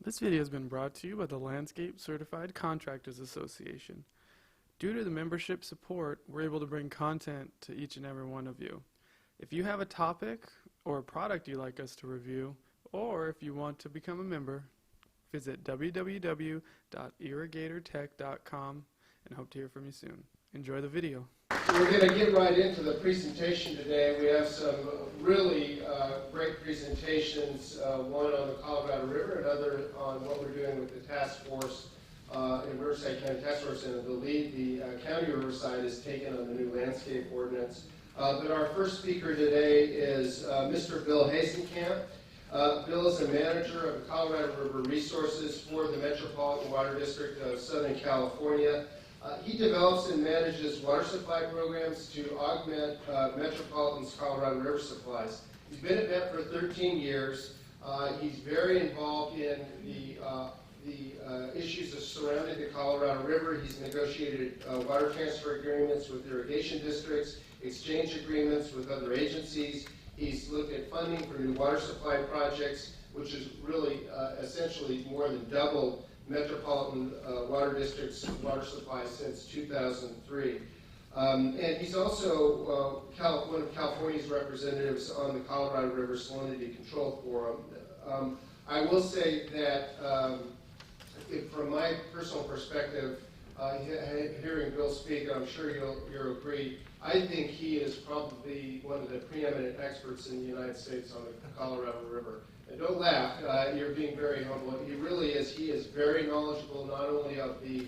This video has been brought to you by the Landscape Certified Contractors Association. Due to the membership support, we're able to bring content to each and every one of you. If you have a topic or a product you'd like us to review, or if you want to become a member, visit www.irrigatortech.com and hope to hear from you soon. Enjoy the video. We're going to get right into the presentation today. We have some really great presentations, one on the Colorado River, another on what we're doing with the task force in Riverside County Task Force, and the lead the County of Riverside is taken on the new landscape ordinance. But our first speaker today is Mr. Bill Hasencamp. Bill is a manager of the Colorado River Resources for the Metropolitan Water District of Southern California. He develops and manages water supply programs to augment Metropolitan's Colorado River supplies. He's been at Met for 13 years. He's very involved in the issues surrounding the Colorado River. He's negotiated water transfer agreements with irrigation districts, exchange agreements with other agencies. He's looked at funding for new water supply projects, which is really essentially more than doubled Metropolitan Water District's water supply since 2003. And he's also one of California's representatives on the Colorado River Salinity Control Forum. I will say that from my personal perspective, hearing Bill speak, I'm sure you'll agree, I think he is probably one of the preeminent experts in the United States on the Colorado River. And don't laugh, you're being very humble. He really is. He is very knowledgeable not only of the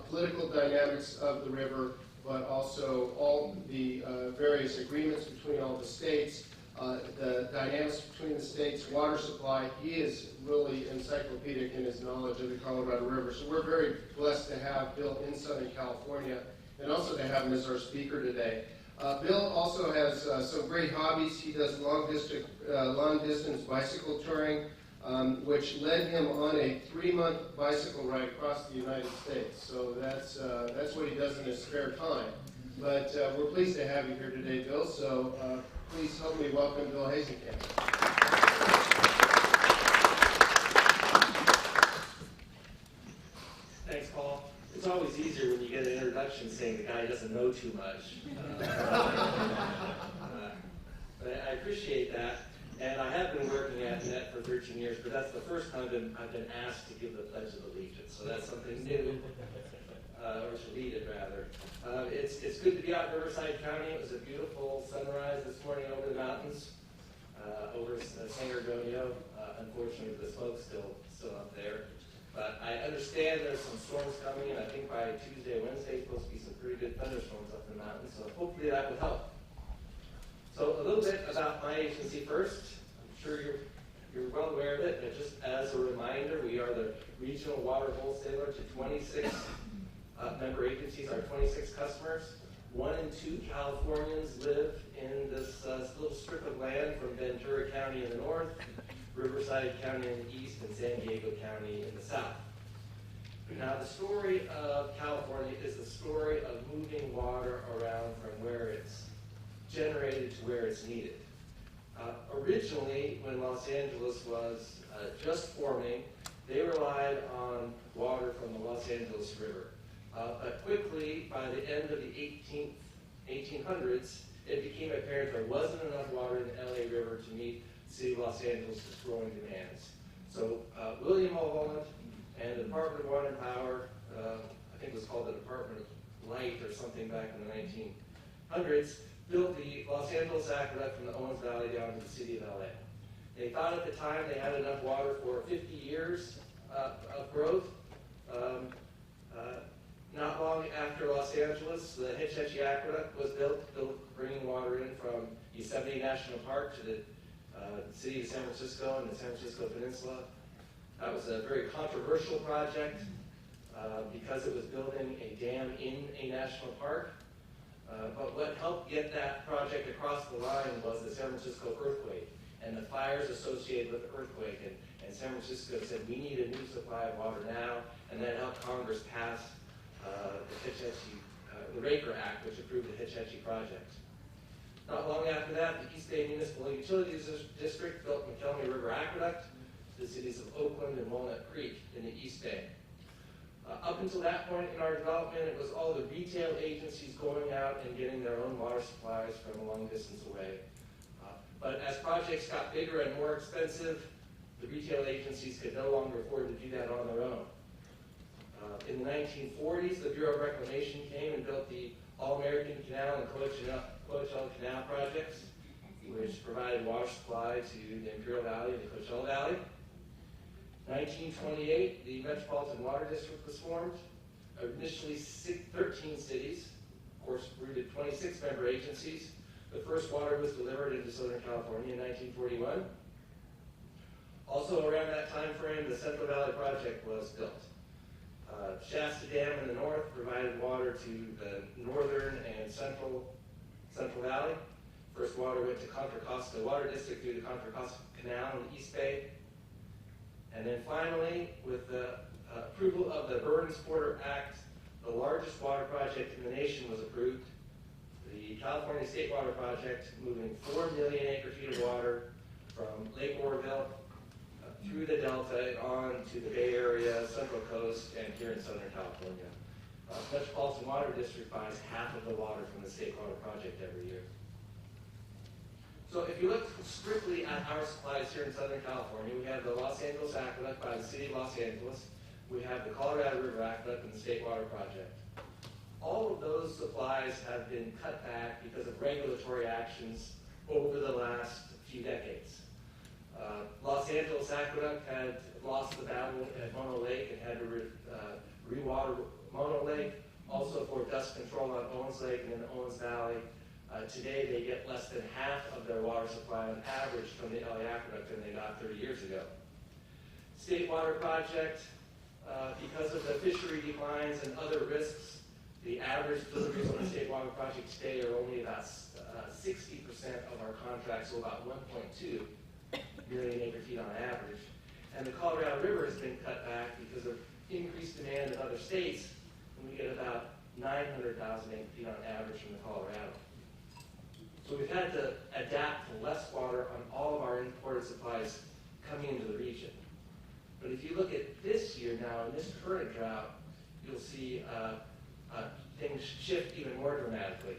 political dynamics of the river, but also all the various agreements between all the states, the dynamics between the states, water supply. He is really encyclopedic in his knowledge of the Colorado River. So we're very blessed to have Bill in Southern California and also to have him as our speaker today. Bill also has some great hobbies. He does long distance bicycle touring, which led him on a 3-month bicycle ride across the United States. So that's what he does in his spare time. But we're pleased to have you here today, Bill. So please help me welcome Bill Hasencamp. Thanks, Paul. It's always easier when you get an introduction saying the guy doesn't know too much. But I appreciate that. And I have been working at NET for 13 years, but that's the first time I've been asked to give the Pledge of Allegiance. So that's something new, or to lead it rather. It's good to be out in Riverside County. It was a beautiful sunrise this morning over the mountains, over San Gorgonio. Unfortunately, the smoke's still up there. But I understand there's some storms coming, and I think by Tuesday, Wednesday, it's supposed to be some pretty good thunderstorms up in the mountains, so hopefully that will help. So a little bit about my agency first. I'm sure you're well aware of it, but just as a reminder, we are the regional water wholesaler to 26 member agencies, our 26 customers. 1 in 2 Californians live in this little strip of land from Ventura County in the north, Riverside County in the east, and San Diego County in the south. Now, the story of California is the story of moving water around from where it's generated to where it's needed. Originally, when Los Angeles was just forming, they relied on water from the Los Angeles River. But quickly, by the end of the 1800s, it became apparent there wasn't enough water in the LA River to meet the city of Los Angeles' growing demands. So William Mulholland and the Department of Water and Power, I think it was called the Department of Light or something back in the 1900s, built the Los Angeles Aqueduct from the Owens Valley down to the city of LA. They thought at the time they had enough water for 50 years of growth. Not long after Los Angeles, the Hetch Hetchy Aqueduct was built, bringing water in from Yosemite National Park to the city of San Francisco and the San Francisco Peninsula. That was a very controversial project because it was building a dam in a national park. But what helped get that project across the line was the San Francisco earthquake and the fires associated with the earthquake. And San Francisco said, we need a new supply of water now, and that helped Congress pass the Raker Act, which approved the Hetch Hetchy project. Not long after that, the East Bay Municipal Utilities District built McKelvey River Aqueduct to the cities of Oakland and Walnut Creek in the East Bay. Up until that point in our development, it was all the retail agencies going out and getting their own water supplies from a long distance away. But as projects got bigger and more expensive, the retail agencies could no longer afford to do that on their own. In the 1940s, the Bureau of Reclamation came and built the All-American Canal and Coachella Canal projects, which provided water supply to the Imperial Valley and the Coachella Valley. 1928, the Metropolitan Water District was formed. Initially 13 cities, of course, grew to 26 member agencies. The first water was delivered into Southern California in 1941. Also around that time frame, the Central Valley Project was built. Shasta Dam in the north provided water to the northern and central Valley. First water went to Contra Costa Water District through the Contra Costa Canal in the East Bay. And then finally, with the approval of the Burns-Porter Act, the largest water project in the nation was approved. The California State Water Project, moving 4 million acre-feet of water from Lake Oroville through the Delta and on to the Bay Area, Central Coast, and here in Southern California. Metropolitan Water District buys half of the water from the State Water Project every year. So if you look strictly at our supplies here in Southern California, we have the Los Angeles Aqueduct by the City of Los Angeles. We have the Colorado River Aqueduct and the State Water Project. All of those supplies have been cut back because of regulatory actions over the last few decades. Los Angeles Aqueduct had lost the battle at Mono Lake and had to rewater Mono Lake, also for dust control on Owens Lake and in the Owens Valley. Today they get less than half of their water supply on average from the LA Aqueduct than they got 30 years ago. State Water Project, because of the fishery declines and other risks, the average deliveries on the State Water Project today are only about 60% of our contracts, so about 1.2 million acre-feet on average. And the Colorado River has been cut back because of increased demand in other states, and we get about 900,000 acre-feet on average from the Colorado. So we've had to adapt to less water on all of our imported supplies coming into the region. But if you look at this year now, in this current drought, you'll see things shift even more dramatically.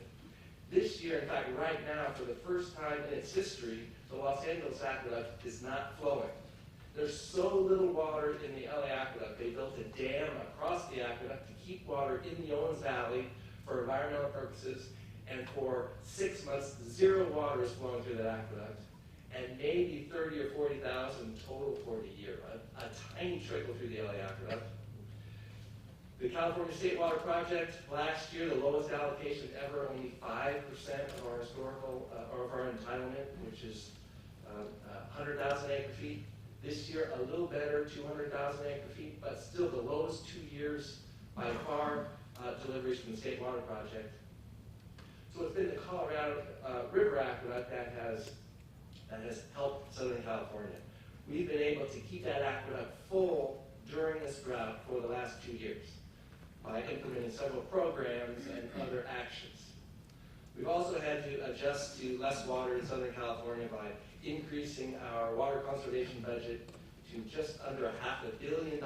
This year, in fact, right now, for the first time in its history, the Los Angeles Aqueduct is not flowing. There's so little water in the LA Aqueduct, they built a dam across the aqueduct to keep water in the Owens Valley for environmental purposes, and for 6 months, zero water is flowing through that aqueduct, and maybe 30 or 40,000 total for the year, a tiny trickle through the LA Aqueduct. The California State Water Project, last year, the lowest allocation ever, only 5% of our historical, or of our entitlement, which is 100,000 acre-feet. This year, a little better, 200,000 acre-feet, but still the lowest 2 years by far deliveries from the State Water Project. So it's been the Colorado River Aqueduct that has helped Southern California. We've been able to keep that aqueduct full during this drought for the last 2 years by implementing several programs and other actions. We've also had to adjust to less water in Southern California by increasing our water conservation budget to just under $500 million,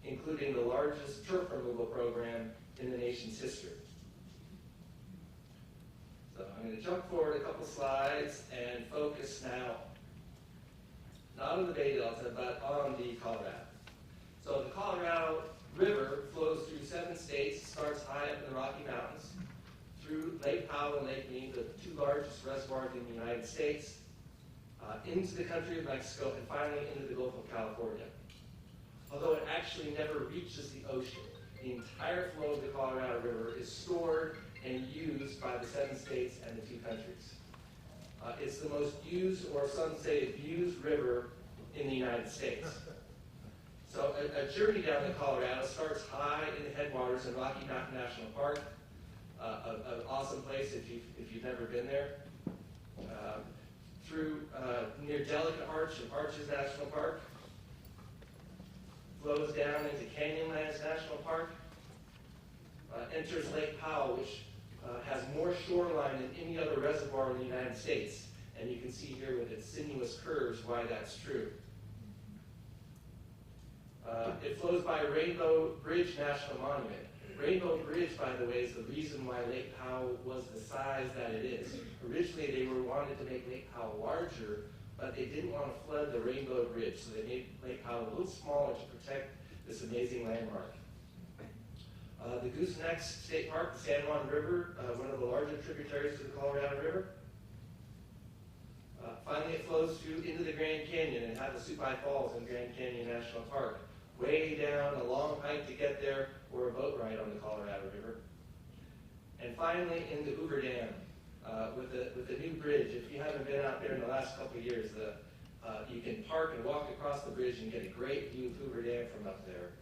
including the largest turf removal program in the nation's history. So I'm going to jump forward a couple slides and focus now, not on the Bay Delta, but on the Colorado. So the Colorado River flows through 7 states, starts high up in the Rocky Mountains, through Lake Powell and Lake Mead, the 2 largest reservoirs in the United States, into the country of Mexico, and finally into the Gulf of California. Although it actually never reaches the ocean, the entire flow of the Colorado River is stored and used by the 7 states and the 2 countries. It's the most used, or some say abused, river in the United States. So a journey down the Colorado starts high in the headwaters in Rocky Mountain National Park, an awesome place if you've never been there. Through near Delicate Arch and Arches National Park, flows down into Canyonlands National Park, enters Lake Powell, which has more shoreline than any other reservoir in the United States. And you can see here with its sinuous curves why that's true. It flows by Rainbow Bridge National Monument. Rainbow Bridge, by the way, is the reason why Lake Powell was the size that it is. Originally, they wanted to make Lake Powell larger, but they didn't want to flood the Rainbow Bridge, so they made Lake Powell a little smaller to protect this amazing landmark. The Gooseneck State Park, the San Juan River, one of the larger tributaries to the Colorado River. Finally, it flows through into the Grand Canyon and Havasupai Falls in Grand Canyon National Park. Way down, a long hike to get there, or a boat ride on the Colorado River. And finally, in the Hoover Dam, with the new bridge. If you haven't been out there in the last couple of years, you can park and walk across the bridge and get a great view of Hoover Dam from up there.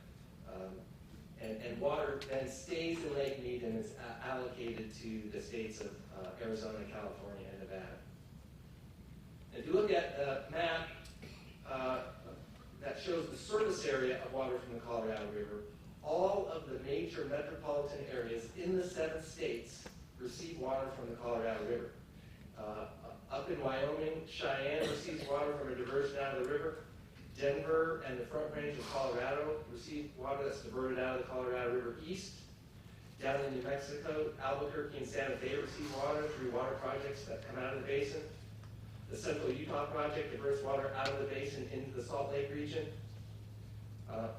And water then stays in Lake Mead and is allocated to the states of Arizona, California, and Nevada. If you look at a map that shows the surface area of water from the Colorado River, all of the major metropolitan areas in the 7 states receive water from the Colorado River. Up in Wyoming, Cheyenne receives water from a diversion out of the river. Denver and the Front Range of Colorado receive water that's diverted out of the Colorado River east. Down in New Mexico, Albuquerque and Santa Fe receive water through water projects that come out of the basin. The Central Utah Project diverts water out of the basin into the Salt Lake region.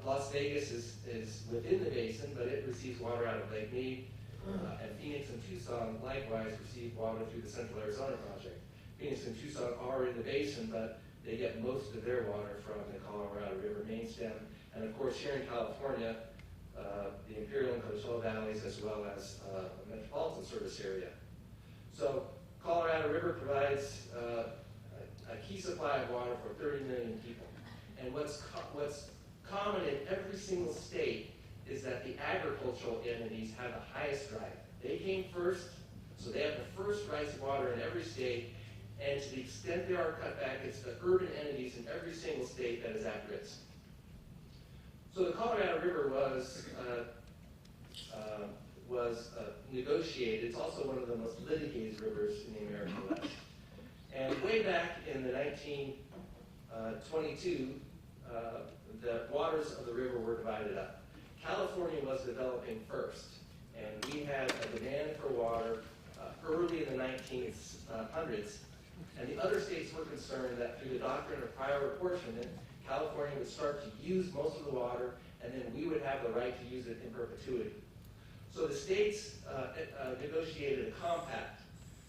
Las Vegas is within the basin, but it receives water out of Lake Mead. And Phoenix and Tucson likewise receive water through the Central Arizona Project. Phoenix and Tucson are in the basin, but they get most of their water from the Colorado River main stem. And of course, here in California, the Imperial and Coachella Valleys, as well as the metropolitan service area. So Colorado River provides a key supply of water for 30 million people. And what's common in every single state is that the agricultural entities have the highest right. They came first, so they have the first rights of water in every state, and to the extent there are cutbacks, it's the urban entities in every single state that is at risk. So the Colorado River was negotiated. It's also one of the most litigated rivers in the American West. And way back in the 1922, the waters of the river were divided up. California was developing first, and we had a demand for water early in the 1900s, and the other states were concerned that through the doctrine of prior apportionment, California would start to use most of the water, and then we would have the right to use it in perpetuity. So the states negotiated a compact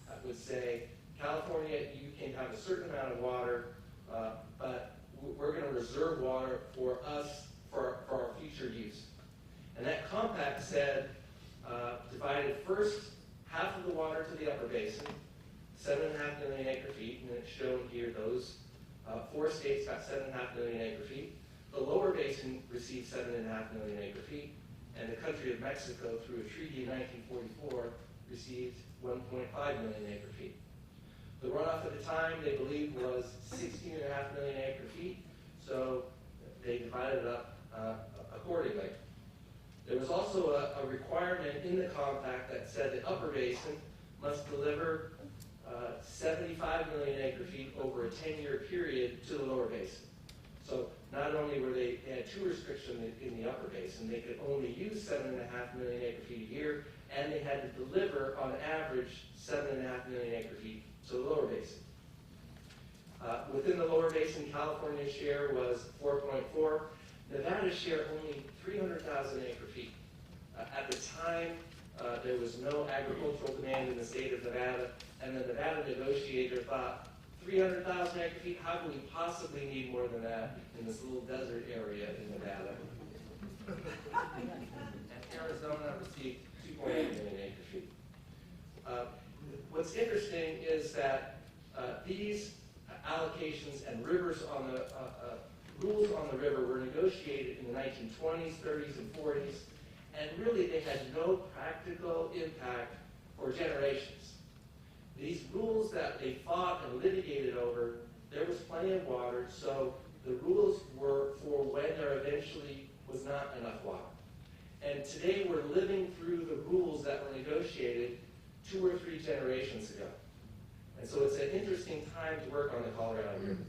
that would say, California, you can have a certain amount of water, but we're going to reserve water for us for our future use. And that compact said, divided first half of the water to the upper basin, 7.5 million acre feet, and it's shown here those 4 states got 7.5 million acre feet. The lower basin received 7.5 million acre feet, and the country of Mexico, through a treaty in 1944, received 1.5 million acre feet. The runoff at the time, they believed, was 16.5 million acre feet, so they divided it up accordingly. There was also a requirement in the compact that said the upper basin must deliver 75 million acre feet over a 10-year period to the lower basin. So not only were they had 2 restrictions in the upper basin, they could only use 7.5 million acre feet a year, and they had to deliver on average 7.5 million acre feet to the lower basin. Within the lower basin, California's share was 4.4. Nevada's share only 300,000 acre feet. At the time, there was no agricultural demand in the state of Nevada, and the Nevada negotiator thought, 300,000 acre feet, how can we possibly need more than that in this little desert area in Nevada? And Arizona received 2.8 million acre feet. What's interesting is that these allocations and rivers on the rules on the river were negotiated in the 1920s, 30s, and 40s, and really they had no practical impact for generations. These rules that they fought and litigated over, there was plenty of water, so the rules were for when there eventually was not enough water. And today we're living through the rules that were negotiated 2 or 3 generations ago. And so it's an interesting time to work on the Colorado River.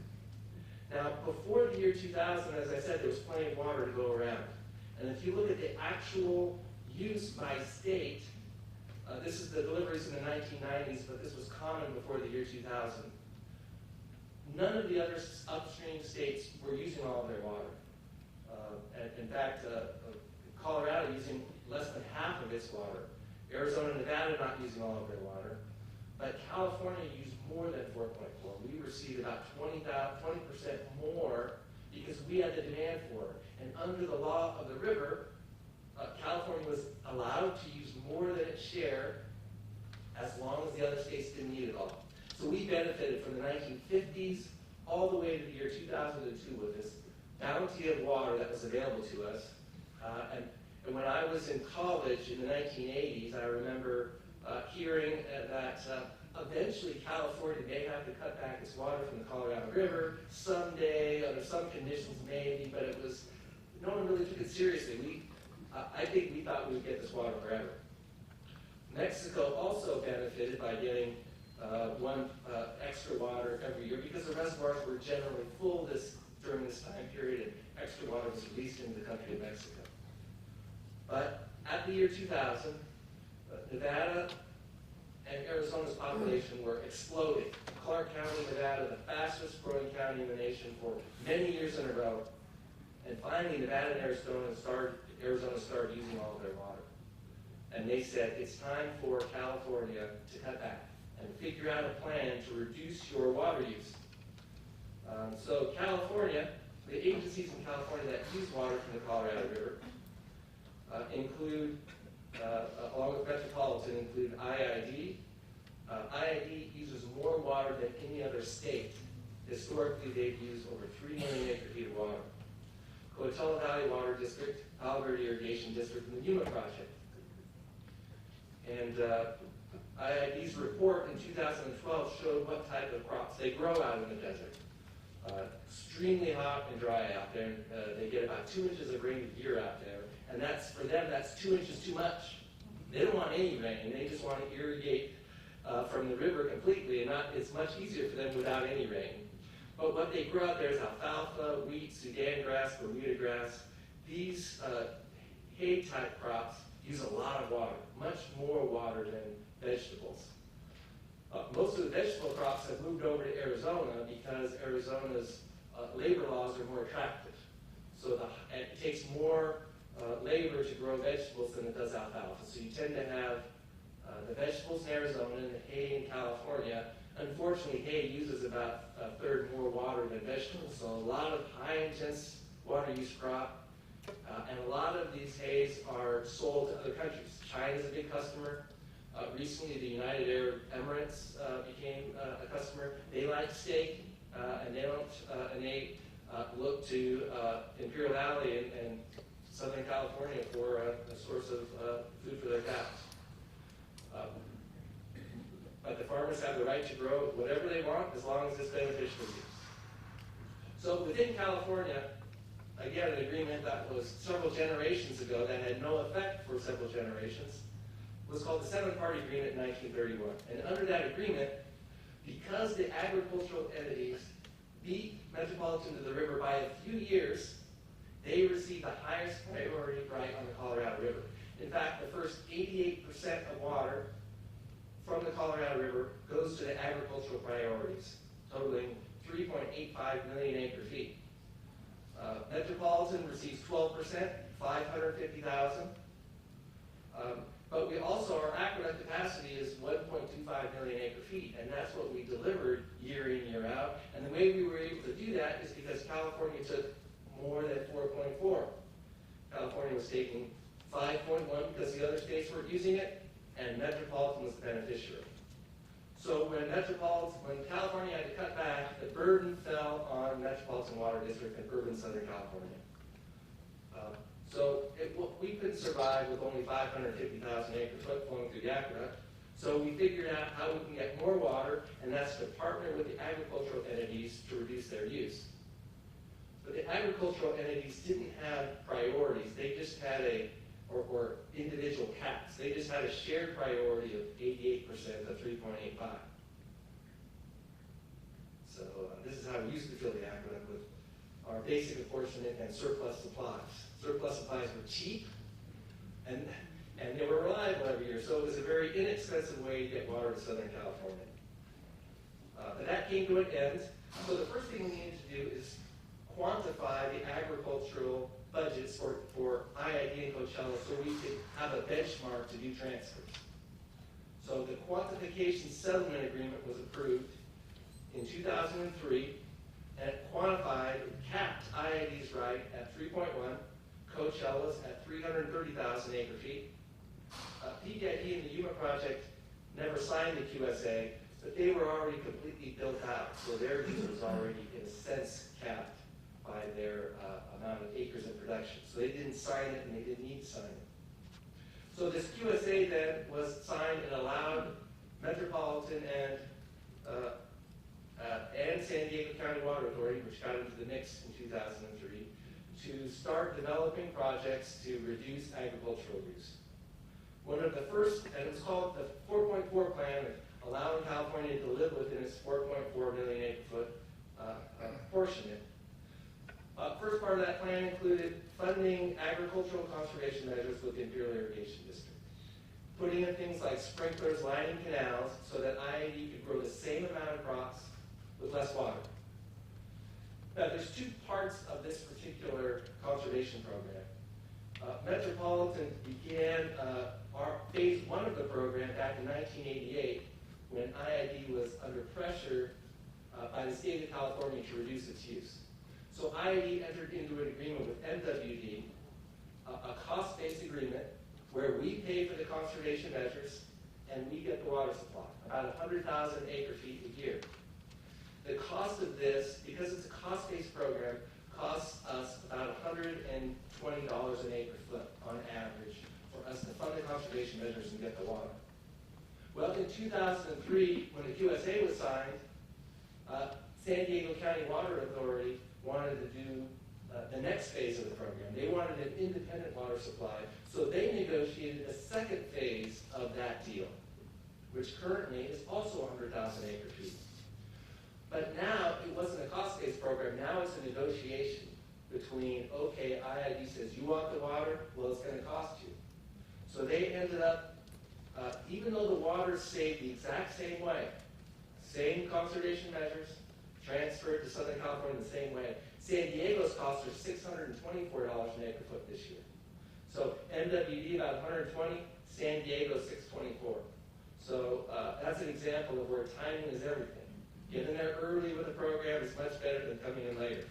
Now, before the year 2000, as I said, there was plenty of water to go around. And if you look at the actual use by state, this is the deliveries in the 1990s, but this was common before the year 2000. None of the other upstream states were using all of their water. In fact, Colorado using less than half of its water. Arizona and Nevada not using all of their water. But California used more than 4.4. We received about 20% more because we had the demand for it. And under the law of the river, California was allowed to use more than its share as long as the other states didn't need it all. So we benefited from the 1950s all the way to the year 2002 with this bounty of water that was available to us. And when I was in college in the 1980s, I remember hearing that eventually California may have to cut back its water from the Colorado River someday, under some conditions maybe, but it was, no one really took it seriously. I think we thought we would get this water forever. Mexico also benefited by getting one extra water every year because the reservoirs were generally full during this time period, and extra water was released into the country of Mexico. But at the year 2000, Nevada and Arizona's population were exploding. Clark County, Nevada, the fastest growing county in the nation for many years in a row. And finally, Nevada and Arizona started using all of their water. And they said, it's time for California to cut back and figure out a plan to reduce your water use. So California, the agencies in California that use water from the Colorado River include, along with Metropolitan, include IID. IID uses more water than any other state. Historically, they've used over 3 million acre-feet of water. Coachella Valley Water District, Palo Verde Irrigation District, and the Yuma Project. And IID's report in 2012 showed what type of crops they grow out in the desert. Extremely hot and dry out there. They get about 2 inches of rain a year out there. And that's, for them, that's 2 inches too much. They don't want any rain. They just want to irrigate from the river completely, and it's much easier for them without any rain. But what they grow out there is alfalfa, wheat, Sudan grass, Bermuda grass. These hay-type crops use a lot of water, much more water than vegetables. Most of the vegetable crops have moved over to Arizona because Arizona's labor laws are more attractive. So it takes more labor to grow vegetables than it does alfalfa. So you tend to have the vegetables in Arizona and the hay in California. Unfortunately, hay uses about a third more water than vegetables, so a lot of high-intense water use crop. And a lot of these hays are sold to other countries. China's a big customer. Recently, the United Arab Emirates became a customer. They like steak, and they look to Imperial Valley and Southern California for a source of food for their cows. But the farmers have the right to grow whatever they want as long as it's beneficial use. So within California, again, an agreement that was several generations ago that had no effect for several generations was called the Seven-Party Agreement in 1931. And under that agreement, because the agricultural entities beat Metropolitan to the river by a few years, they received the highest priority right on the Colorado River. In fact, the first 88% of water from the Colorado River goes to the agricultural priorities, totaling 3.85 million acre-feet. Metropolitan receives 12%, 550,000. But we also, our aqueduct capacity is 1.25 million acre-feet, and that's what we delivered year in, year out. And the way we were able to do that is because California took more than 4.4. California was taking 5.1 because the other states weren't using it, and Metropolitan was the beneficiary. So when California had to cut back, the burden fell on Metropolitan Water District and urban Southern California. We couldn't survive with only 550,000 acre-foot flowing through the aqueduct. So we figured out how we can get more water, and that's to partner with the agricultural entities to reduce their use. But the agricultural entities didn't have priorities. They just had or individual caps. They just had a shared priority of 88% of 3.85. So this is how we used to fill the aqueduct with are basic apportionment and surplus supplies. Surplus supplies were cheap, and they were reliable every year, so it was a very inexpensive way to get water to Southern California. But that came to an end, so the first thing we needed to do is quantify the agricultural budgets for IID and Coachella so we could have a benchmark to do transfers. So the quantification settlement agreement was approved in 2003, and it quantified, capped IID's right at 3.1, Coachella's at 330,000 acre-feet. PDID and the Yuma project never signed the QSA, but they were already completely built out, so their use was already, in a sense, capped by their amount of acres in production. So they didn't sign it, and they didn't need to sign it. So this QSA then was signed and allowed Metropolitan and San Diego County Water Authority, which got into the mix in 2003, to start developing projects to reduce agricultural use. One of the first, and it was called the 4.4 plan, allowing California to live within its 4.4 million acre-foot apportionment. First part of that plan included funding agricultural conservation measures with the Imperial Irrigation District, putting in things like sprinklers lining canals so that IID could grow the same amount of crops with less water. Now, there's two parts of this particular conservation program. Metropolitan began phase one of the program back in 1988 when IID was under pressure by the state of California to reduce its use. So IID entered into an agreement with MWD, a cost-based agreement where we pay for the conservation measures and we get the water supply, about 100,000 acre-feet a year. The cost of this, because it's a cost-based program, costs us about $120 an acre-foot on average for us to fund the conservation measures and get the water. Well, in 2003, when the QSA was signed, San Diego County Water Authority wanted to do the next phase of the program. They wanted an independent water supply, so they negotiated a second phase of that deal, which currently is also 100,000 acre-feet. But now, it wasn't a cost-based program. Now it's a negotiation between, okay, IID says, you want the water? Well, it's going to cost you. So they ended up, even though the water stayed the exact same way, same conservation measures, transferred to Southern California the same way, San Diego's costs are $624 an acre-foot this year. So MWD about 120, San Diego 624. So that's an example of where timing is everything. Getting there early with the program is much better than coming in later.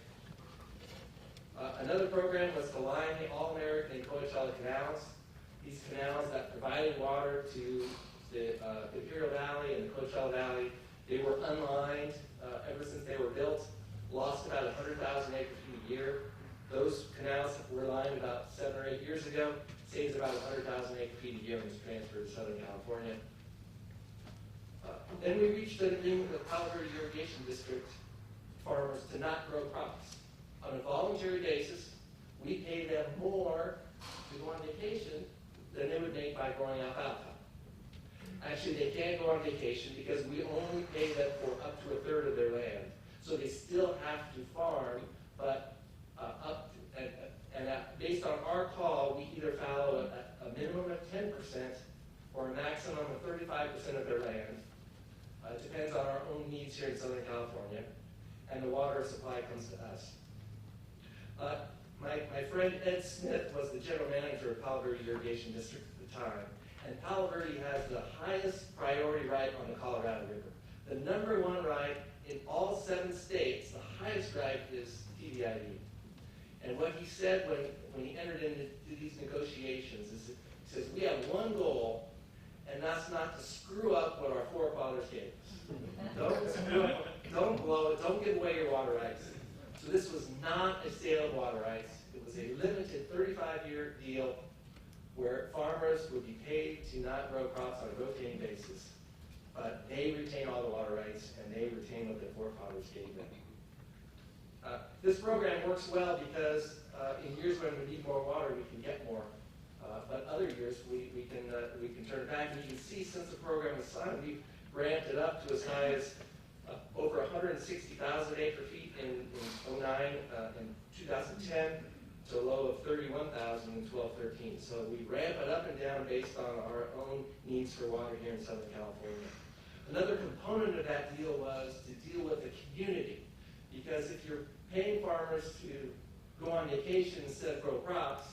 Another program was to line the All-American and Coachella canals. These canals that provided water to the Imperial Valley and the Coachella Valley, they were unlined ever since they were built, lost about 100,000 acre-feet a year. Those canals were lined about 7 or 8 years ago, saves about 100,000 acre-feet a year and was transferred to Southern California. Then we reached an agreement with Palo Verde Irrigation District farmers to not grow crops. On a voluntary basis, we pay them more to go on vacation than they would make by growing alfalfa. Actually, they can't go on vacation because we only pay them for up to a third of their land. So they still have to farm, but based on our call, we either fallow a minimum of 10% or a maximum of 35% of their land. It depends on our own needs here in Southern California, and the water supply comes to us. My friend Ed Smith was the general manager of Palo Verde Irrigation District at the time, and Palo Verde has the highest priority right on the Colorado River. The number one right in all 7 states, the highest right is PDID. And what he said when he entered into these negotiations is, he says, we have one goal, and that's not to screw up what our forefathers gave us. Don't screw up, don't blow it, don't give away your water rights. So this was not a sale of water rights. It was a limited 35-year deal where farmers would be paid to not grow crops on a rotating basis. But they retain all the water rights, and they retain what their forefathers gave them. This program works well because in years when we need more water, we can get more. But other years, we can turn it back. And you can see since the program was signed, we've ramped it up to as high as over 160,000 acre feet in 09, in 2010, to a low of 31,000 in 12-13. So we ramp it up and down based on our own needs for water here in Southern California. Another component of that deal was to deal with the community, because if you're paying farmers to go on vacation instead of grow crops,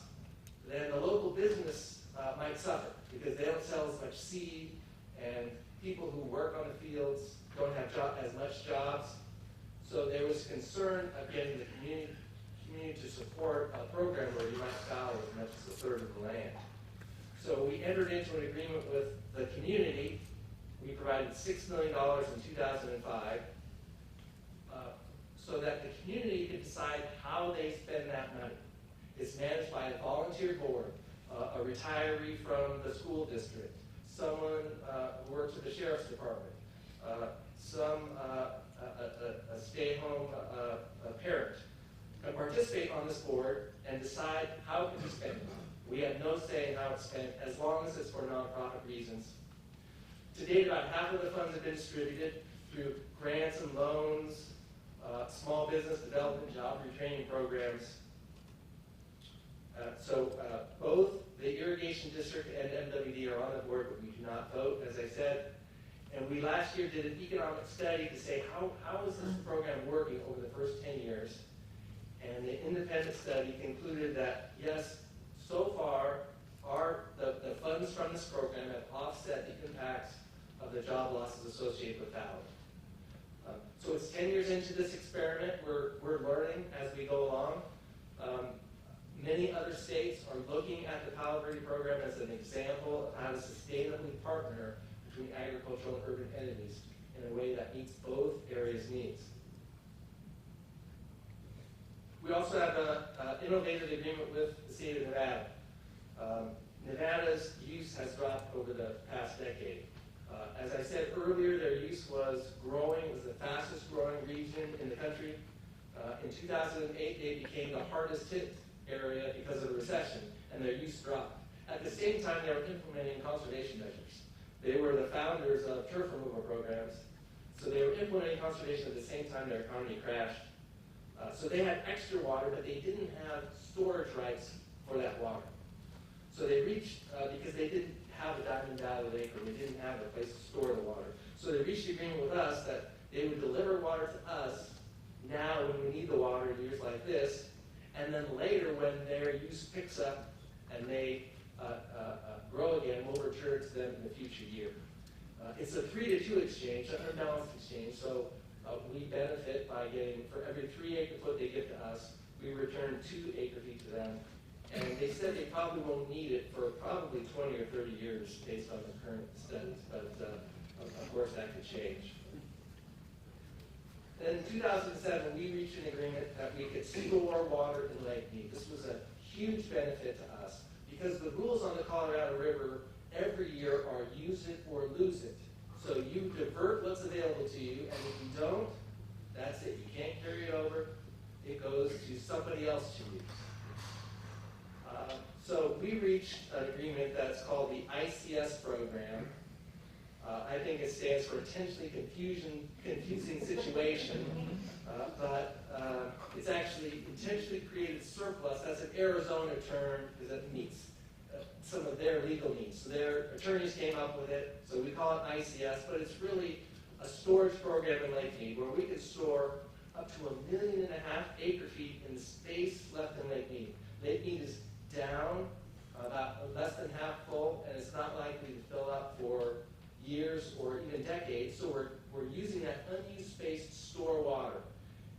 then the local business might suffer because they don't sell as much seed, and people who work on the fields don't have as much jobs. So there was concern of getting the community to support a program where you might fallow as much as a third of the land. So we entered into an agreement with the community. We provided $6 million in 2005 so that the community could decide how they spend that money. It's managed by a volunteer board, a retiree from the school district, someone who works at the sheriff's department, a stay-home parent can participate on this board and decide how it can be spent. We have no say in how it's spent as long as it's for nonprofit reasons. To date, about half of the funds have been distributed through grants and loans, small business development, job retraining programs. So both the irrigation district and MWD are on the board, but we do not vote, as I said. And we last year did an economic study to say how is this program working over the first 10 years. And the independent study concluded that, yes, so far, the funds from this program have offset the impacts of the job losses associated with fallow. So it's 10 years into this experiment. We're learning as we go along. Many other states are looking at the Palo Verde program as an example of how to sustainably partner between agricultural and urban entities in a way that meets both areas' needs. We also have an innovative agreement with the state of Nevada. Nevada's use has dropped over the past decade. As I said earlier, their use was growing. It was the fastest growing region in the country. In 2008, they became the hardest hit area because of the recession, and their use dropped. At the same time, they were implementing conservation measures. They were the founders of turf removal programs, so they were implementing conservation at the same time their economy crashed. So they had extra water, but they didn't have storage rights for that water. So they reached, because they didn't have a Diamond Valley Lake, or they didn't have a place to store the water. So they reached an agreement with us that they would deliver water to us now when we need the water in years like this, and then later when their use picks up and they grow again, we'll return to them in the future year. It's a 3-to-2 exchange, an unbalanced exchange, so we benefit by getting, for every 3 acre-foot they give to us, we return 2 acre-feet to them. And they said they probably won't need it for probably 20 or 30 years based on the current studies, but of course that could change. In 2007, we reached an agreement that we could store water in Lake Mead. This was a huge benefit to us because the rules on the Colorado River every year are use it or lose it. So you divert what's available to you, and if you don't, that's it. You can't carry it over. It goes to somebody else to use. So we reached an agreement that's called the ICS program. I think it stands for Intentionally Confusing Situation, but it's actually Intentionally Created Surplus. That's an Arizona term because it meets some of their legal needs. So their attorneys came up with it, so we call it ICS, but it's really a storage program in Lake Mead where we could store up to 1.5 million acre-feet in the space left in Lake Mead. Lake Mead is down about less than half full, and it's not likely to fill up for years or even decades, so we're using that unused space to store water.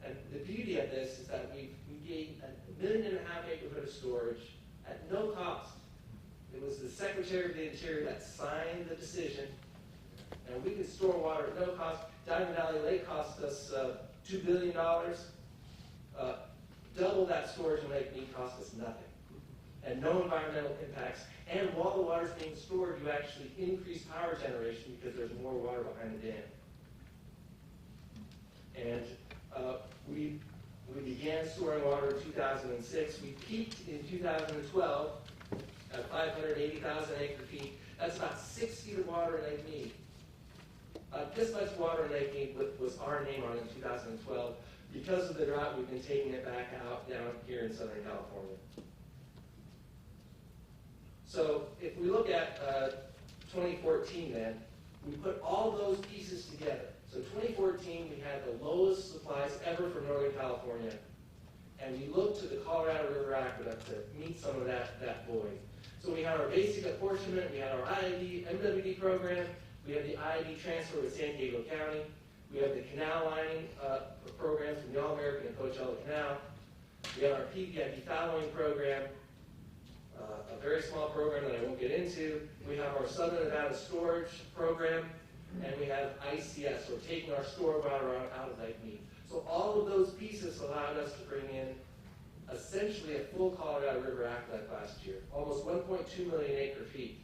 And the beauty of this is that we gave 1.5 million acre-foot of storage at no cost. It was the Secretary of the Interior that signed the decision, and we could store water at no cost. Diamond Valley Lake cost us $2 billion. Double that storage in Lake Mead cost us nothing, and no environmental impacts. And while the water's being stored, you actually increase power generation because there's more water behind the dam. And we began storing water in 2006. We peaked in 2012 at 580,000 acre-feet. That's about 6 feet of water in Lake Mead. This much water in Lake Mead was our name on it in 2012. Because of the drought, we've been taking it back out down here in Southern California. So if we look at 2014 then, we put all those pieces together. So 2014, we had the lowest supplies ever for Northern California. And we looked to the Colorado River Aqueduct to meet some of that void. So we had our basic apportionment, we had our IID, MWD program, we had the IID transfer with San Diego County, we have the canal lining programs from the All-American and Coachella Canal, we have our PVID fallowing program, a very small program that I won't get into. We have our Southern Nevada storage program, and we have ICS, so taking our storm water out of Lake Mead. So all of those pieces allowed us to bring in essentially a full Colorado River aqueduct last year, almost 1.2 million acre feet,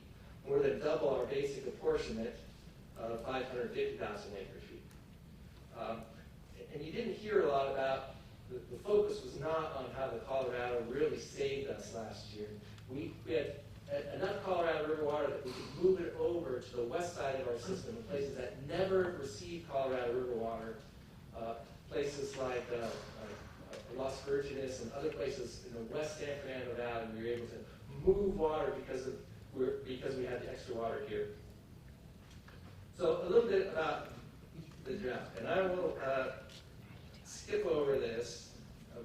more than double our basic apportionment of 550,000 acre feet. And you didn't hear a lot about, the focus was not on how the Colorado really saved us last year. We had enough Colorado River water that we could move it over to the west side of our system in places that never received Colorado River water, places like Las Virgenes and other places in the West San Fernando Valley. We were able to move water because we had the extra water here. So a little bit about the drought, and I will skip over this.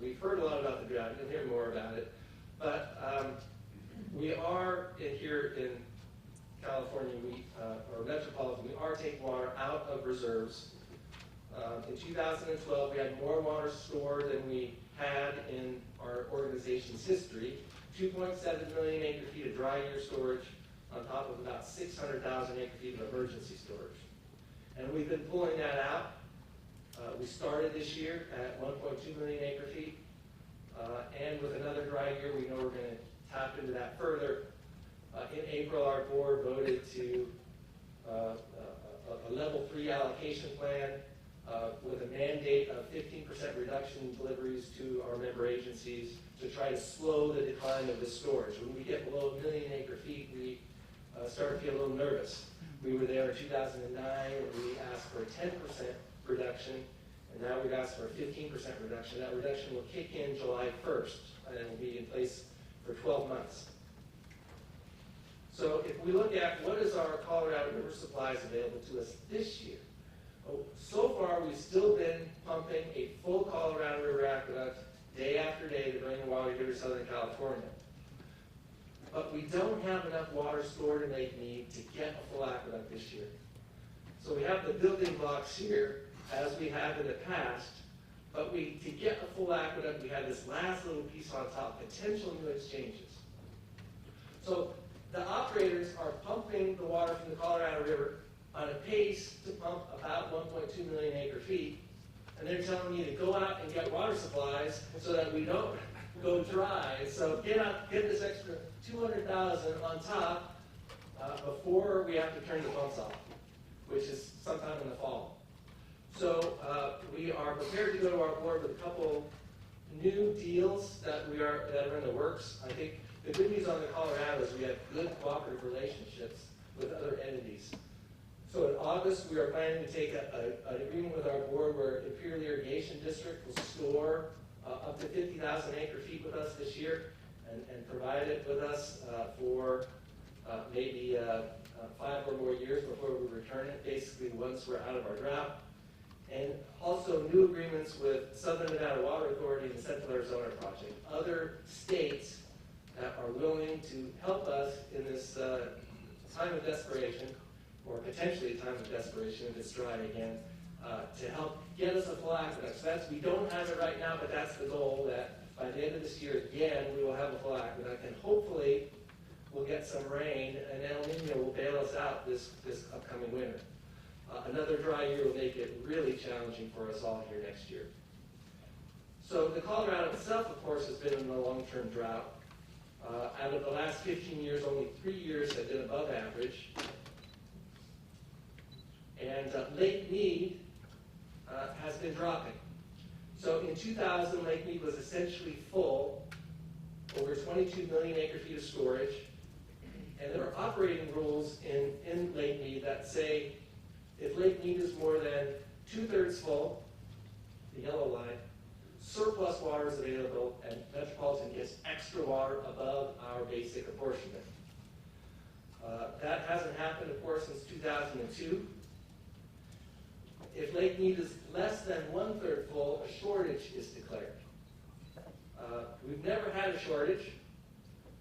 We've heard a lot about the drought. You'll hear more about it, but we are here in California, or Metropolitan, we are taking water out of reserves. In 2012, we had more water stored than we had in our organization's history, 2.7 million acre feet of dry year storage on top of about 600,000 acre feet of emergency storage. And we've been pulling that out. We started this year at 1.2 million acre feet, and with another dry year, we know we're going to tap into that further. In April, our board voted to a level 3 allocation plan with a mandate of 15% reduction in deliveries to our member agencies to try to slow the decline of the storage. When we get below 1 million acre feet, we start to feel a little nervous. We were there in 2009, and we asked for a 10% reduction, and now we've asked for a 15% reduction. That reduction will kick in July 1st, and it will be in place for 12 months. So if we look at what is our Colorado River supplies available to us this year, so far we've still been pumping a full Colorado River aqueduct day after day to bring the water here to Southern California. But we don't have enough water stored in Lake Mead to get a full aqueduct this year. So we have the building blocks here, as we have in the past, but to get a full aqueduct, we have this last little piece on top, potential new exchanges. So the operators are pumping the water from the Colorado River on a pace to pump about 1.2 million acre feet, and they're telling me to go out and get water supplies so that we don't go dry. So get this extra 200,000 on top before we have to turn the pumps off, which is sometime in the fall. So we are prepared to go to our board with a couple new deals that are in the works. I think the good news on the Colorado is we have good cooperative relationships with other entities. So in August, we are planning to take an agreement with our board where Imperial Irrigation District will store up to 50,000 acre feet with us this year and provide it with us for maybe 5 or more years before we return it, basically once we're out of our drought. And also new agreements with Southern Nevada Water Authority and the Central Arizona Project, other states that are willing to help us in this time of desperation, or potentially a time of desperation if it's dry again, to help get us a full aqueduct. So we don't have it right now, but that's the goal, that by the end of this year, again, we will have a full aqueduct, and hopefully we'll get some rain, and El Nino will bail us out this upcoming winter. Another dry year will make it really challenging for us all here next year. So the Colorado itself, of course, has been in a long-term drought. Out of the last 15 years, only 3 years have been above average. And Lake Mead has been dropping. So in 2000, Lake Mead was essentially full, over 22 million acre feet of storage. And there are operating rules in Lake Mead that say If Lake Mead is more than 2/3 full, the yellow line, surplus water is available, and Metropolitan gets extra water above our basic apportionment. That hasn't happened, of course, since 2002. If Lake Mead is less than 1/3 full, a shortage is declared. We've never had a shortage,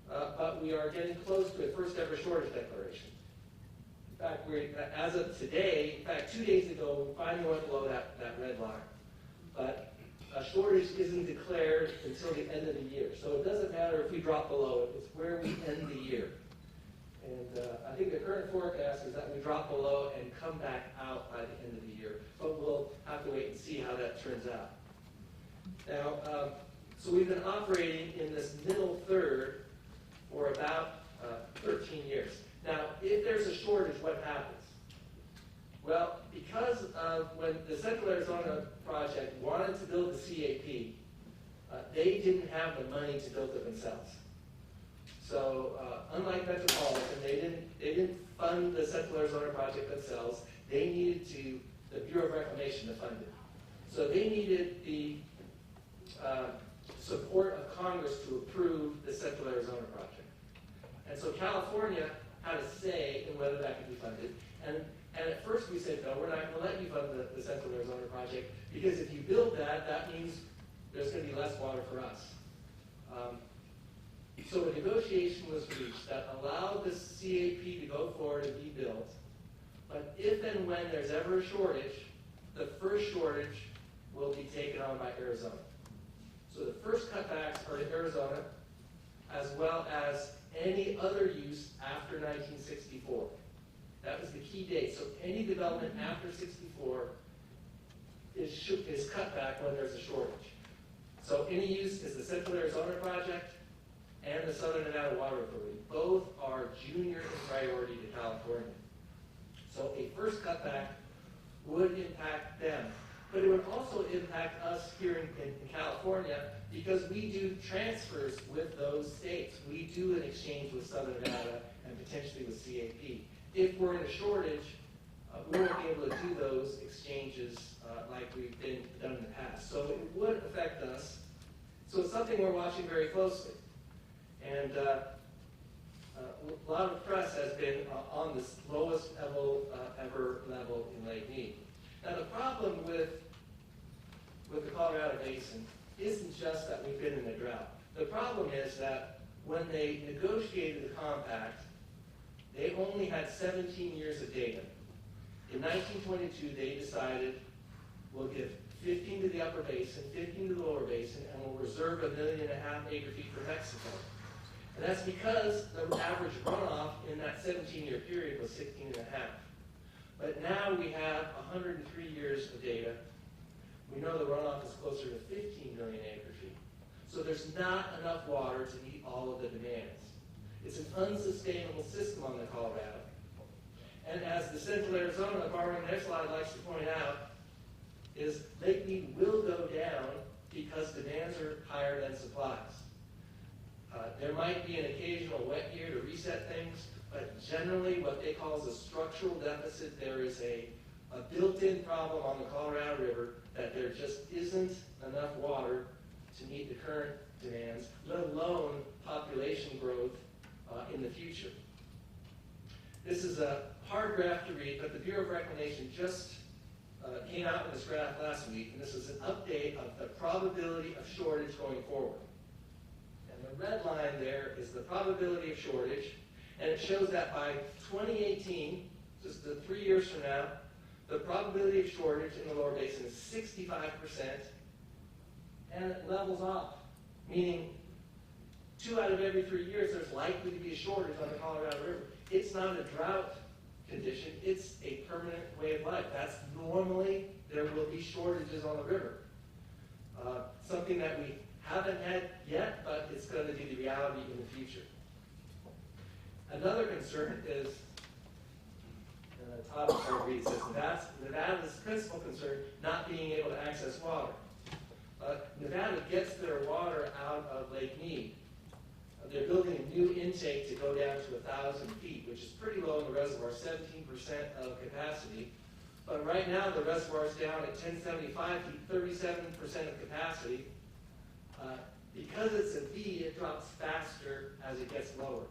but we are getting close to a first ever shortage declaration. In fact, as of today, in fact, 2 days ago, we finally went below that red line. But a shortage isn't declared until the end of the year. So it doesn't matter if we drop below it, it's where we end the year. And I think the current forecast is that we drop below and come back out by the end of the year. But we'll have to wait and see how that turns out. Now, so we've been operating in this middle third for about 13 years. Now, if there's a shortage, what happens? Well, because of when the Central Arizona project wanted to build the CAP, they didn't have the money to build it themselves. So, unlike Metropolitan, they didn't fund the Central Arizona project themselves. They needed the Bureau of Reclamation to fund it. So they needed the support of Congress to approve the Central Arizona project. And so California had a say in whether that could be funded. And at first we said, no, we're not going to let you fund the Central Arizona project, because if you build that, that means there's going to be less water for us. So a negotiation was reached that allowed this CAP to go forward and be built. But if and when there's ever a shortage, the first shortage will be taken on by Arizona. So the first cutbacks are to Arizona, as well as any other use after 1964. That was the key date. So any development after 64 is cut back when there's a shortage. So any use is the Central Arizona project and the Southern Nevada Water Authority. Both are junior in priority to California. So a first cutback would impact them. But it would also impact us here in California, because we do transfers with those states. We do an exchange with Southern Nevada and potentially with CAP. If we're in a shortage, we won't be able to do those exchanges like we've done in the past. So it would affect us. So it's something we're watching very closely. And a lot of press has been on this lowest ever level in Lake Mead. Now the problem with the Colorado Basin isn't just that we've been in a drought. The problem is that when they negotiated the compact, they only had 17 years of data. In 1922, they decided we'll give 15 to the upper basin, 15 to the lower basin, and we'll reserve 1.5 million acre-feet for Mexico. And that's because the average runoff in that 17-year period was 16.5. But now we have 103 years of data. We know the runoff is closer to 15 million acre-feet. So there's not enough water to meet all of the demands. It's an unsustainable system on the Colorado. And as the Central Arizona, borrowing the next slide, likes to point out, is Lake Mead will go down because demands are higher than supplies. There might be an occasional wet year to reset things, but generally what they call a structural deficit, there is a built-in problem on the Colorado River that there just isn't enough water to meet the current demands, let alone population growth in the future. This is a hard graph to read, but the Bureau of Reclamation just came out with this graph last week, and this is an update of the probability of shortage going forward. And the red line there is the probability of shortage, and it shows that by 2018, just 3 years from now, the probability of shortage in the lower basin is 65%, and it levels off, meaning 2 out of every 3 years there's likely to be a shortage on the Colorado River. It's not a drought condition, it's a permanent way of life. That's normally, there will be shortages on the river. Something that we haven't had yet, but it's going to be the reality in the future. Another concern is, Todd reads this, Nevada's principal concern, not being able to access water. Nevada gets their water out of Lake Mead. They're building a new intake to go down to 1,000 feet, which is pretty low in the reservoir, 17% of capacity. But right now, the reservoir's down at 1075 feet, 37% of capacity. Because it's a V, it drops faster as it gets lower.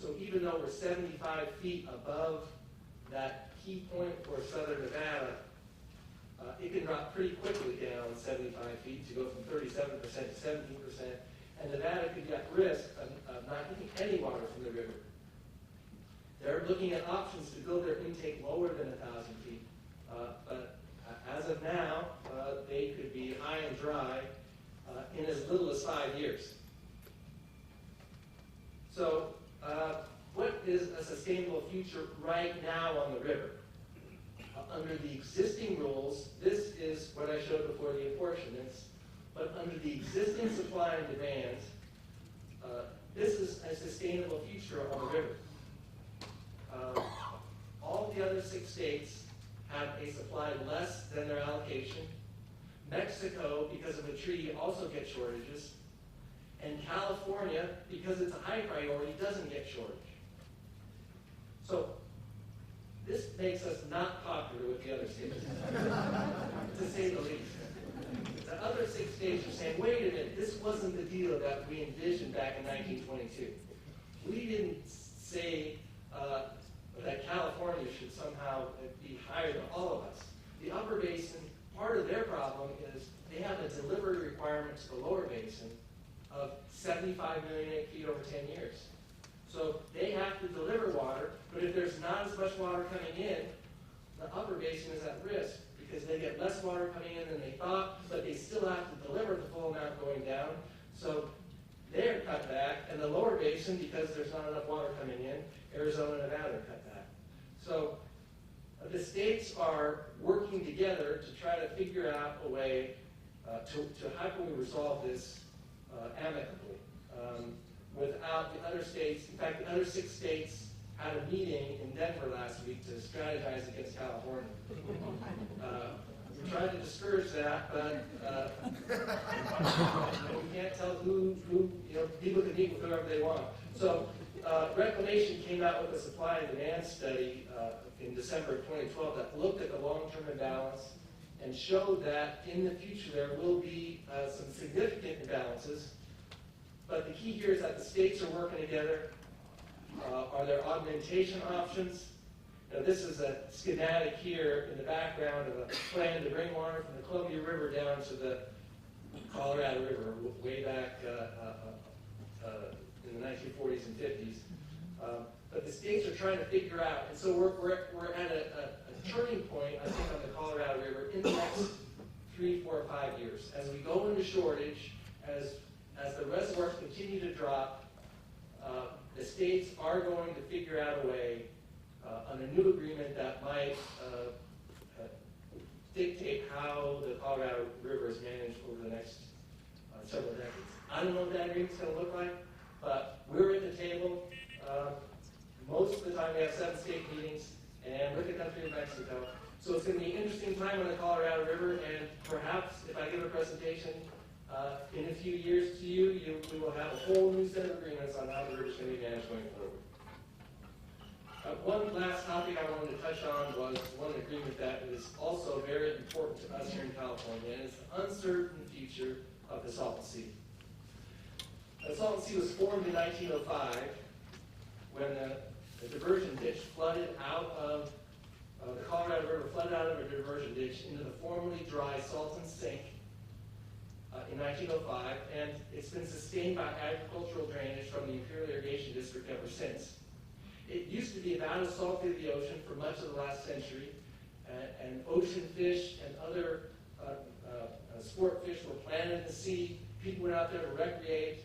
So even though we're 75 feet above that key point for southern Nevada, it can drop pretty quickly down 75 feet to go from 37% to 17%, and Nevada could be at risk of not getting any water from the river. They're looking at options to build their intake lower than 1,000 feet, but as of now, they could be high and dry in as little as 5 years. So, what is a sustainable future right now on the river? Under the existing rules, this is what I showed before the apportionments, but under the existing supply and demand, this is a sustainable future on the river. All the other 6 states have a supply less than their allocation. Mexico, because of a treaty, also gets shortages. And California, because it's a high priority, doesn't get shortage. So this makes us not popular with the other states, to say the least. The other 6 states are saying, wait a minute, this wasn't the deal that we envisioned back in 1922. We didn't say that California should somehow be higher than all of us. The upper basin, part of their problem is they have a delivery requirement to the lower basin of 75 million feet over 10 years. So they have to deliver water, but if there's not as much water coming in, the upper basin is at risk because they get less water coming in than they thought, but they still have to deliver the full amount going down. So they're cut back, and the lower basin, because there's not enough water coming in, Arizona and Nevada are cut back. So the states are working together to try to figure out a way to how can we resolve this amicably without the other states. In fact, the other 6 states had a meeting in Denver last week to strategize against California. We tried to discourage that, but we can't tell who people can meet with whoever they want. So Reclamation came out with a supply and demand study in December of 2012 that looked at the long-term imbalance and showed that in the future there will be some significant imbalances. But the key here is that the states are working together. Are there augmentation options? Now, this is a schematic here in the background of a plan to bring water from the Columbia River down to the Colorado River way back in the 1940s and 50s. But the states are trying to figure out, and so we're at a turning point, I think, on the Colorado River in the next 3, 4, 5 years. As we go into shortage, as the reservoirs continue to drop, the states are going to figure out a way on a new agreement that might dictate how the Colorado River is managed over the next several decades. I don't know what that agreement's going to look like, but we're at the table. Most of the time we have 7 state meetings, and look at the country of Mexico. So it's going to be an interesting time on the Colorado River, and perhaps if I give a presentation in a few years to you, we will have a whole new set of agreements on how the river is going to be managed going forward. One last topic I wanted to touch on was one agreement that is also very important to us here in California, and it's the uncertain future of the Salton Sea. The Salton Sea was formed in 1905 when the diversion ditch flooded out of the Colorado River, flooded out of a diversion ditch into the formerly dry Salton Sink in 1905, and it's been sustained by agricultural drainage from the Imperial Irrigation District ever since. It used to be about as salty as the ocean for much of the last century, and ocean fish and other sport fish were planted in the sea. People went out there to recreate.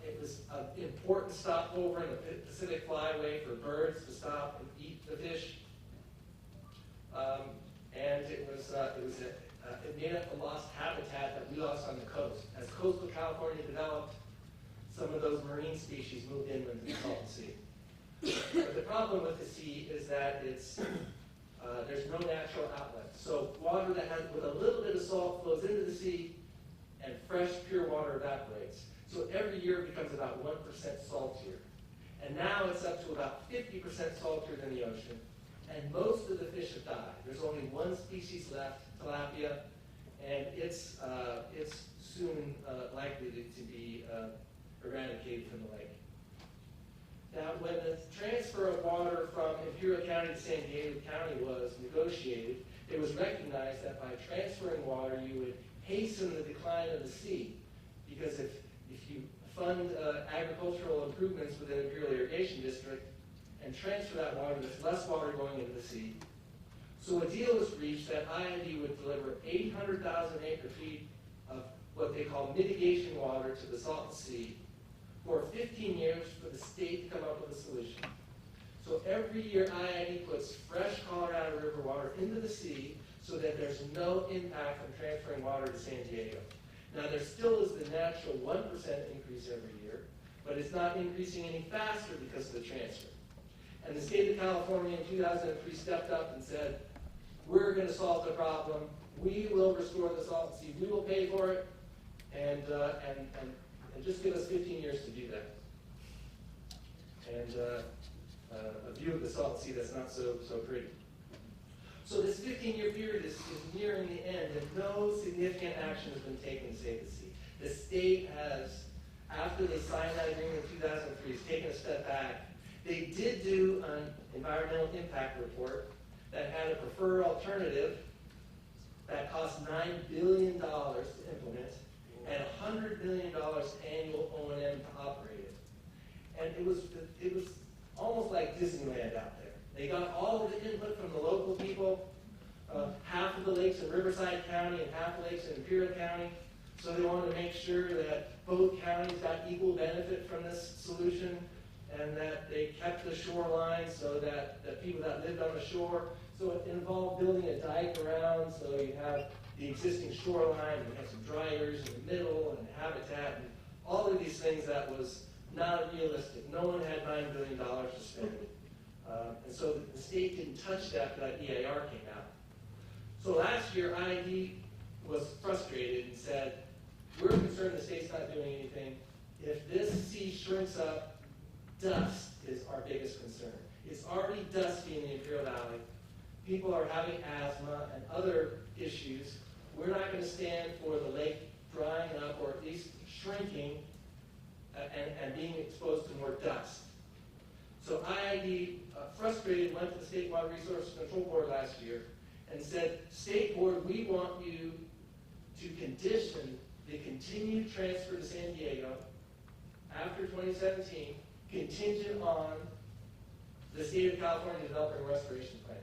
It was an important stopover in the Pacific Flyway for birds to stop and eat the fish. And it made up the lost habitat that we lost on the coast. As coastal California developed, some of those marine species moved inland to the Salton Sea. But the problem with the sea is that there's no natural outlet. So water that has with a little bit of salt flows into the sea, and fresh, pure water evaporates. So every year it becomes about 1% saltier. And now it's up to about 50% saltier than the ocean. and most of the fish have died. There's only one species left, tilapia, and it's soon likely to be eradicated from the lake. Now, when the transfer of water from Imperial County to San Diego County was negotiated, it was recognized that by transferring water, you would hasten the decline of the sea. Because if you fund agricultural improvements within Imperial Irrigation District and transfer that water, there's less water going into the sea. So a deal was reached that IID would deliver 800,000 acre-feet of what they call mitigation water to the Salton Sea for 15 years for the state to come up with a solution. So every year IID puts fresh Colorado River water into the sea so that there's no impact from transferring water to San Diego. Now there still is the natural 1% increase every year, but it's not increasing any faster because of the transfer. And the state of California in 2003 stepped up and said, we're going to solve the problem. We will restore the Salton Sea. We will pay for it, and just give us 15 years to do that. And a view of the Salton Sea that's not so pretty. So this 15-year period is nearing the end, and no significant action has been taken to save the sea. The state has, after they signed that agreement in 2003, has taken a step back. They did do an environmental impact report that had a preferred alternative that cost $9 billion to implement and $100 million annual O&M to operate it. And it was almost like Disneyland out there. They got all of the input from the local people, half of the lakes in Riverside County and half the lakes in Imperial County. So they wanted to make sure that both counties got equal benefit from this solution, and that they kept the shoreline so that the people that lived on the shore. So it involved building a dike around, so you have the existing shoreline, you have some dry areas in the middle, and habitat, and all of these things that was not realistic. No one had $9 billion to spend. And so the state didn't touch that until that EIR came out. So last year, IID was frustrated and said, we're concerned the state's not doing anything. If this sea shrinks up, dust is our biggest concern. It's already dusty in the Imperial Valley. People are having asthma and other issues. We're not going to stand for the lake drying up or at least shrinking and being exposed to more dust. So IID, frustrated, went to the State Water Resources Control Board last year and said, State Board, we want you to condition the continued transfer to San Diego after 2017 contingent on the state of California developing a restoration plan.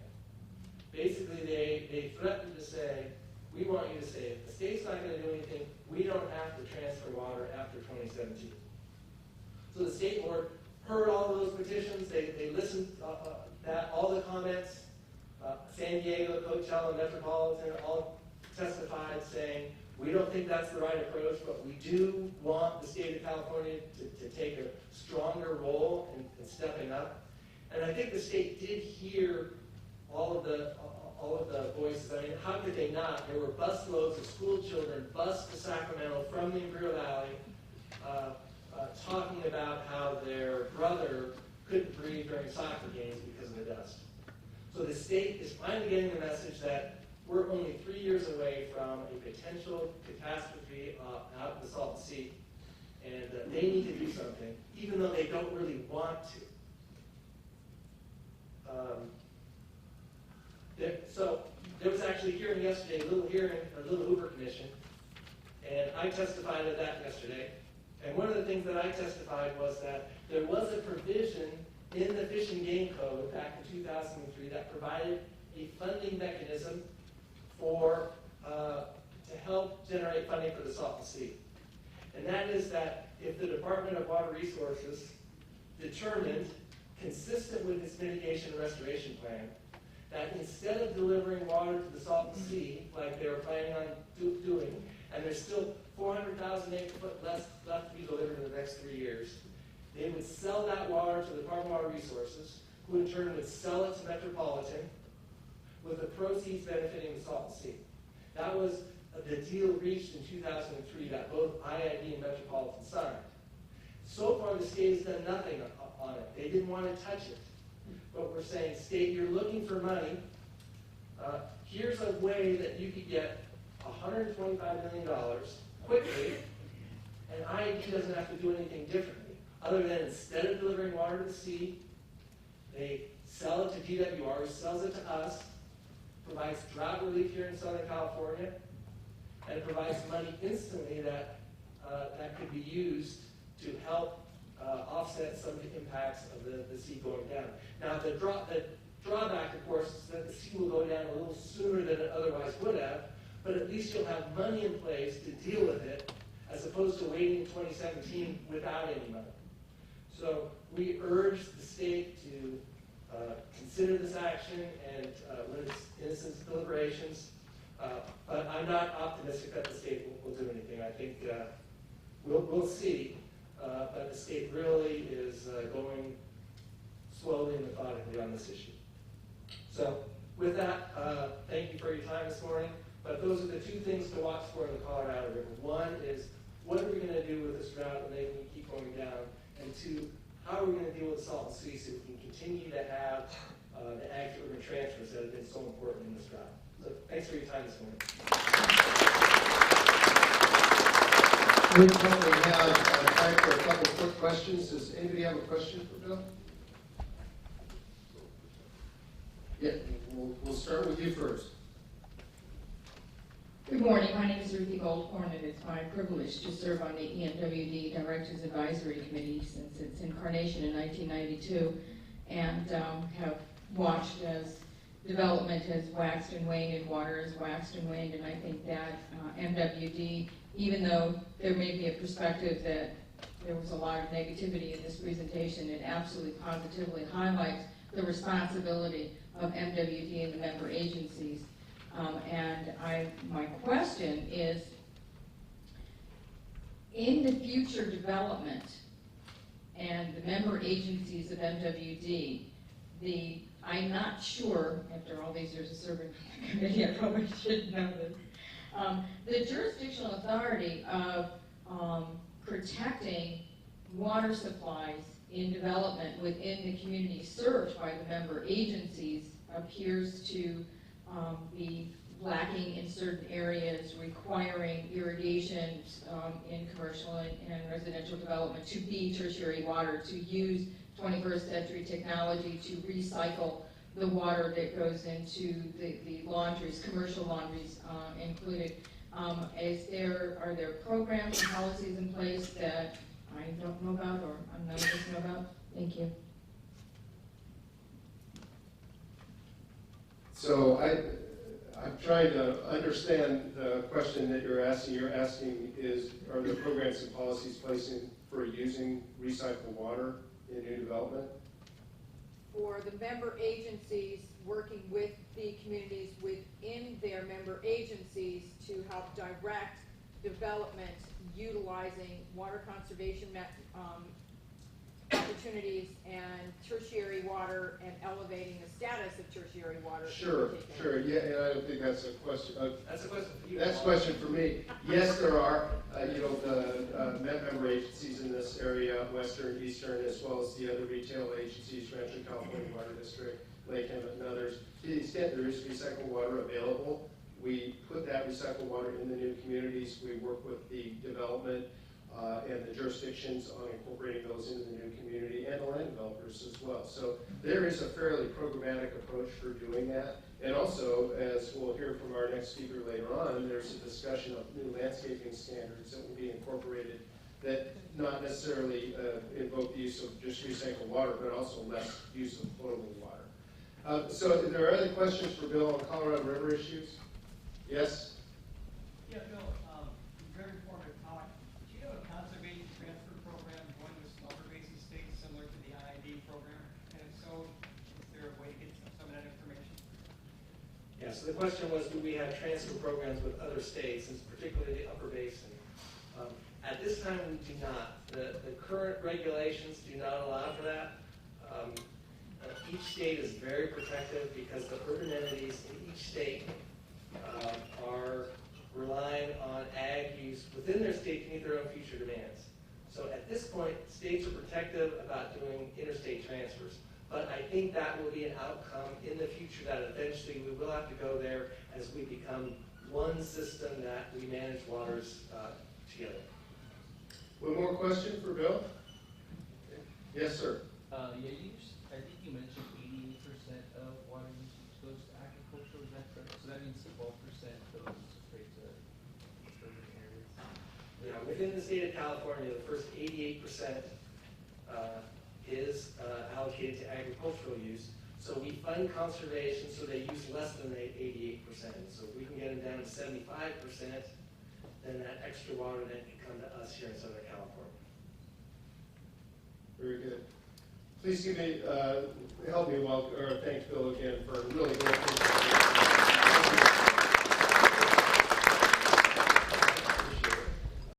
Basically, they threatened to say, we want you to say, if the state's not going to do anything, we don't have to transfer water after 2017. So the state board heard all of those petitions. They listened to all the comments. San Diego, Coachella, Metropolitan all testified saying, we don't think that's the right approach, but we do want the state of California to take a stronger role in stepping up. And I think the state did hear all of the voices. I mean, how could they not? There were busloads of school children bused to Sacramento from the Imperial Valley talking about how their brother couldn't breathe during soccer games because of the dust. So the state is finally getting the message that we're only 3 years away from a potential catastrophe out in the Salton Sea, and they need to do something, even though they don't really want to. So there was actually a hearing yesterday, a little Hoover Commission, and I testified at that yesterday. And one of the things that I testified was that there was a provision in the Fish and Game Code back in 2003 that provided a funding mechanism for to help generate funding for the Salton Sea. And that is that if the Department of Water Resources determined, consistent with its mitigation and restoration plan, that instead of delivering water to the Salton Sea, like they were planning on doing, and there's still 400,000 acre-foot left to be delivered in the next 3 years, they would sell that water to the Department of Water Resources, who in turn would sell it to Metropolitan, with the proceeds benefiting the Salton Sea. That was the deal reached in 2003 that both IID and Metropolitan signed. So far, the state has done nothing on it. They didn't want to touch it. But we're saying, state, you're looking for money. Here's a way that you could get $125 million quickly, and IAD doesn't have to do anything differently, other than instead of delivering water to the sea, they sell it to DWR, who sells it to us, provides drought relief here in Southern California, and provides money instantly that could be used to help offset some of the impacts of the sea going down. Now, the drawback, of course, is that the sea will go down a little sooner than it otherwise would have, but at least you'll have money in place to deal with it, as opposed to waiting in 2017 without any money. So we urge the state to consider this action and when it's in its deliberations. But I'm not optimistic that the state will do anything. I think we'll see. But the state really is going slowly and methodically on this issue. So with that, thank you for your time this morning. But those are the two things to watch for in the Colorado River. One is, what are we going to do with this drought and making it keep going down? And two, how are we going to deal with salt and sea so we can continue to have the ag-to-urban transfers that have been so important in this drought? So thanks for your time this morning. We probably have time for a couple quick questions. Does anybody have a question for Bill? Yeah, we'll start with you first. Good morning. My name is Ruthie Goldhorn, and it's my privilege to serve on the EMWD Directors Advisory Committee since its incarnation in 1992, and have watched as development has waxed and waned and water has waxed and waned, and I think that MWD, even though there may be a perspective that there was a lot of negativity in this presentation, it absolutely positively highlights the responsibility of MWD and the member agencies. My question is, in the future development and the member agencies of MWD, I'm not sure, after all these years of serving on the committee, I probably should know this, the jurisdictional authority of protecting water supplies in development within the community served by the member agencies appears to be lacking in certain areas, requiring irrigation in commercial and residential development to be tertiary water, to use 21st century technology to recycle the water that goes into the laundries, commercial laundries included. Are there programs and policies in place that I don't know about or I'm not supposed to know about? Thank you. So I'm trying to understand the question that you're asking. You're asking are there programs and policies placing for using recycled water in new development? For the member agencies working with the communities within their member agencies to help direct development utilizing water conservation opportunities and tertiary water and elevating the status of tertiary water. Sure. Yeah, and I don't think that's a question. That's a question for you. That's a question for me. Yes, there are, the member agencies in this area, Western, Eastern, as well as the other retail agencies, Metropolitan Water District, Lake Emmett, and others. To the extent there is recycled water available, we put that recycled water in the new communities. We work with the development and the jurisdictions on incorporating those into the new community and the land developers as well. So there is a fairly programmatic approach for doing that. And also, as we'll hear from our next speaker later on, there's a discussion of new landscaping standards that will be incorporated that not necessarily invoke the use of just recycled water, but also less use of potable water. So there are other questions for Bill on Colorado River issues? Yes? Yeah, Bill, very informative talk. Do you have a conservation transfer program going with smaller basin states similar to the IID program? And if so, is there a way to get some of that information? Yeah, so the question was, do we have transfer programs with other states, and particularly the upper basin? At this time, we do not. The current regulations do not allow for that. Each state is very protective because the urban entities in each state are relying on ag use within their state to meet their own future demands. So at this point, states are protective about doing interstate transfers. But I think that will be an outcome in the future that eventually we will have to go there as we become one system that we manage waters together. One more question for Bill? Yes, sir. I think you mentioned 88% of water usage goes to agriculture, is that correct? So that means 12% goes straight to urban areas? Yeah, within the state of California, the first 88% is allocated to agricultural use. So we fund conservation so they use less than the 88%. So if we can get them down to 75%, then that extra water then can come to us here in Southern California. Very good. Please give me, help me welcome, or thank Bill again for a really great presentation.